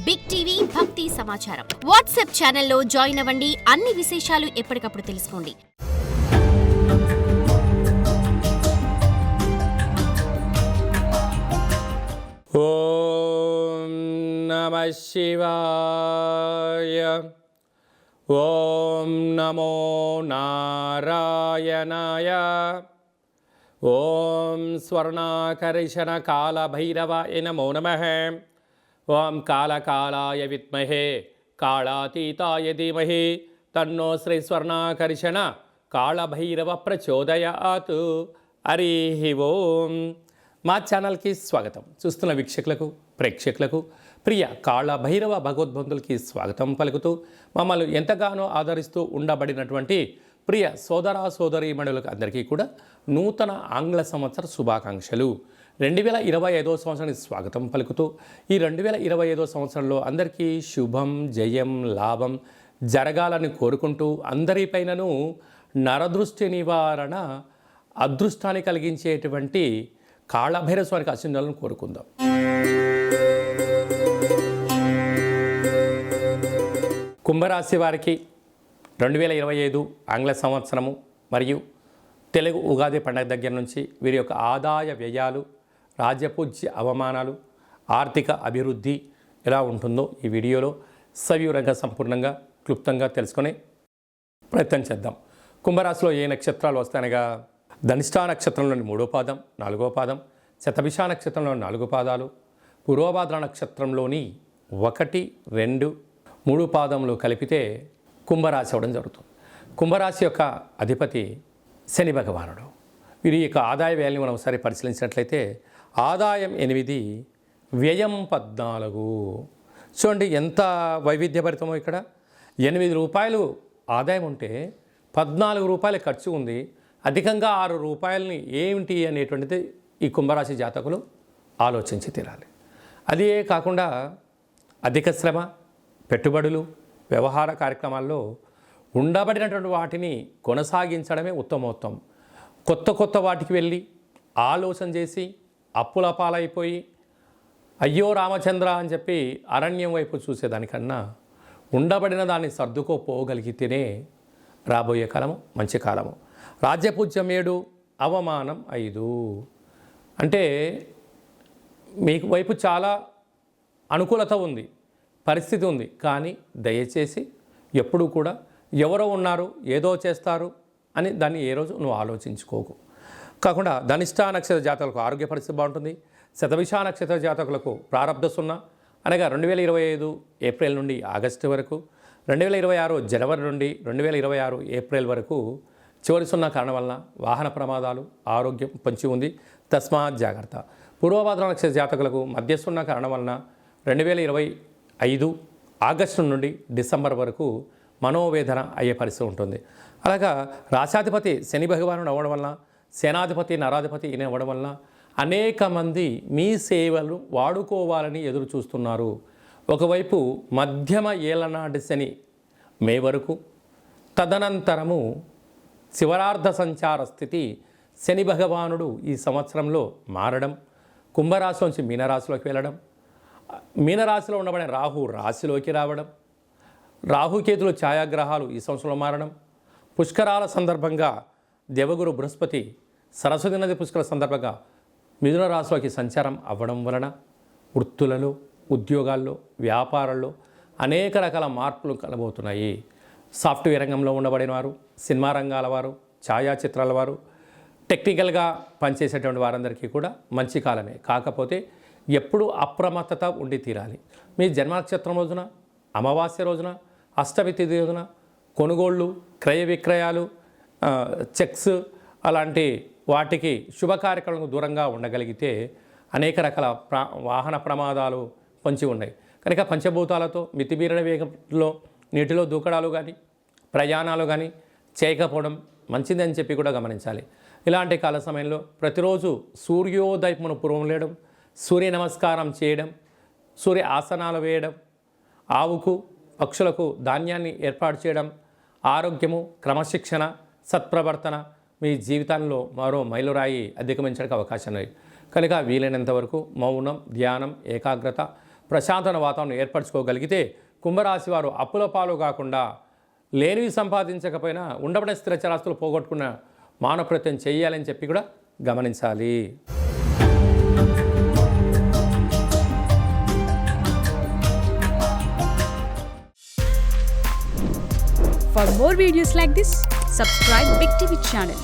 Big TV భక్తి సమాచారం WhatsApp ఛానల్లో జాయిన్ అవ్వండి. అన్ని విశేషాలు ఎప్పటికప్పుడు తెలుసుకోండి. ఓం నమః శివాయ. ఓం నమో నారాయణాయ. ఓం స్వర్ణాకర్షణ కాళభైరవాయ నమో నమః. ఓం కాళకాళాయ విద్మహే కాళాతీతాయ ధీమహి తన్నో శ్రీ స్వర్ణాకర్షణ కాళభైరవ ప్రచోదయాత్. హరి ఓం. మా ఛానల్కి స్వాగతం. చూస్తున్న వీక్షకులకు ప్రేక్షకులకు ప్రియ కాళభైరవ భగవద్బంధులకి స్వాగతం పలుకుతూ మమ్మల్ని ఎంతగానో ఆదరిస్తూ ఉండబడినటువంటి ప్రియ సోదర సోదరీమణులకు అందరికీ కూడా నూతన ఆంగ్ల సంవత్సర శుభాకాంక్షలు. 2025 సంవత్సరానికి స్వాగతం పలుకుతూ ఈ 2025 సంవత్సరంలో అందరికీ శుభం జయం లాభం జరగాలని కోరుకుంటూ అందరిపైనను నరదృష్టి నివారణ అదృష్టాన్ని కలిగించేటువంటి కాళభైరవ స్వామికి ఆశీర్వాదాలను కోరుకుందాం. కుంభరాశి వారికి 2025 ఆంగ్ల సంవత్సరము మరియు తెలుగు ఉగాది పండుగ దగ్గర నుంచి వీరి యొక్క ఆదాయ వ్యయాలు, రాజపూజ్య అవమానాలు, ఆర్థిక అభివృద్ధి ఎలా ఉంటుందో ఈ వీడియోలో సవివరంగా సంపూర్ణంగా క్లుప్తంగా తెలుసుకునే ప్రయత్నం చేద్దాం. కుంభరాశిలో ఏ నక్షత్రాలు వస్తాయనగా ధనిష్టా నక్షత్రంలోని 3వ పాదం, 4వ పాదం, శతభిష నక్షత్రంలోని 4 పాదాలు, పూర్వభాద్ర నక్షత్రంలోని 1, 2, 3 పాదములు కలిపితే కుంభరాశి అవ్వడం జరుగుతుంది. కుంభరాశి యొక్క అధిపతి శని భగవానుడు. వీరి యొక్క ఆదాయ వ్యయాన్ని మనం ఒకసారి పరిశీలించినట్లయితే ఆదాయం 8, వ్యయం 14. చూడండి ఎంత వైవిధ్యభరితమో. ఇక్కడ 8 రూపాయలు ఆదాయం ఉంటే 14 రూపాయల ఖర్చు ఉంది. అధికంగా 6 రూపాయలని ఏమిటి అనేటువంటిది ఈ కుంభరాశి జాతకులు ఆలోచించి తీరాలి. అదే కాకుండా అధిక శ్రమ, పెట్టుబడులు, వ్యవహార కార్యక్రమాల్లో ఉండబడినటువంటి వాటిని కొనసాగించడమే ఉత్తమోత్తం. కొత్త వాటికి వెళ్ళి ఆలోచన చేసి అప్పుల పాలైపోయి అయ్యో రామచంద్ర అని చెప్పి అరణ్యం వైపు చూసేదానికన్నా ఉండబడిన దాన్ని సర్దుకోపోగలిగితేనే రాబోయే కాలము మంచి కాలము. రాజ్యపూజ్యం 7, అవమానం 5. అంటే మీకు వైపు చాలా అనుకూలత ఉంది, పరిస్థితి ఉంది. కానీ దయచేసి ఎప్పుడూ కూడా ఎవరో ఉన్నారు ఏదో చేస్తారు అని దాన్ని ఏ రోజు నువ్వు ఆలోచించుకోకు. కాకుండా ధనిష్టా నక్షత్ర జాతకులకు ఆరోగ్య పరిస్థితి బాగుంటుంది. శతభిష నక్షత్ర జాతకులకు ప్రారంభ 0 అనగా 2025 ఏప్రిల్ నుండి ఆగస్టు వరకు, 2026 జనవరి నుండి 2026 ఏప్రిల్ వరకు చివరి 0 కారణం వలన వాహన ప్రమాదాలు, ఆరోగ్యం పొంచి ఉంది. తస్మాత్ జాగ్రత్త. పూర్వభాద్ర నక్షత్ర జాతకులకు మధ్య 0 కారణం వలన 2025 ఆగస్టు నుండి డిసెంబర్ వరకు మనోవేదన అయ్యే పరిస్థితి ఉంటుంది. అలాగా రాశాధిపతి శని భగవానుడు అవ్వడం వలన, సేనాధిపతి నరాధిపతి ఈయన అవ్వడం వలన అనేక మంది మీ సేవలు వాడుకోవాలని ఎదురు చూస్తున్నారు. ఒకవైపు మధ్యమ ఏలనాటి శని మే వరకు, తదనంతరము శివరార్ధ సంచార స్థితి శని భగవానుడు ఈ సంవత్సరంలో మారడం, కుంభరాశి నుంచి మీనరాశిలోకి వెళ్ళడం, మీనరాశిలో ఉండబడిన రాహు రాశిలోకి రావడం, రాహుకేతులు ఛాయాగ్రహాలు ఈ సంవత్సరంలో మారడం, పుష్కరాల సందర్భంగా దేవగురు బృహస్పతి సరస్వతి నది పుష్కర సందర్భంగా మిథున రాశిలోకి సంచారం అవ్వడం వలన వృత్తులలో, ఉద్యోగాల్లో, వ్యాపారాల్లో అనేక రకాల మార్పులు కలబోతున్నాయి. సాఫ్ట్వేర్ రంగంలో ఉండబడిన వారు, సినిమా రంగాల వారు, ఛాయాచిత్రాల వారు, టెక్నికల్గా పనిచేసేటువంటి వారందరికీ కూడా మంచి కాలమే. కాకపోతే ఎప్పుడు అప్రమత్తత ఉండి తీరాలి. మీ జన్మ నక్షత్రం రోజున, అమావాస్య రోజున, అష్టమి తిథి రోజున కొనుగోళ్ళు, క్రయ విక్రయాలు, చెక్స్ అలాంటి వాటికి శుభ కార్యక్రమాలకు దూరంగా ఉండగలిగితే అనేక రకాల వాహన ప్రమాదాలు పొంచి ఉన్నాయి. కనుక పంచభూతాలతో మితిమీరిన వేగంలో నీటిలో దూకడాలు కానీ ప్రయాణాలు కానీ చేయకపోవడం మంచిదని చెప్పి కూడా గమనించాలి. ఇలాంటి కాల సమయంలో ప్రతిరోజు సూర్యోదయమును పూర్వం లేయడం, సూర్య నమస్కారం చేయడం, సూర్య ఆసనాలు వేయడం, ఆవుకు పక్షులకు ధాన్యాన్ని ఏర్పాటు చేయడం, ఆరోగ్యము, క్రమశిక్షణ, సత్ప్రవర్తన మీ జీవితంలో మరో మైలురాయి అధిగమించడానికి అవకాశం ఉంది. కనుక వీలైనంత వరకు మౌనం, ధ్యానం, ఏకాగ్రత, ప్రశాంతమైన వాతావరణం ఏర్పరచుకోగలిగితే కుంభరాశి వారు అప్పుల పాలు కాకుండా లేనివి సంపాదించకపోయినా ఉండబడిన స్థిర చరాస్తులు పోగొట్టుకున్న మానవప్రత్యం చేయాలని చెప్పి కూడా గమనించాలి. For more videos like this, subscribe Big TV channel.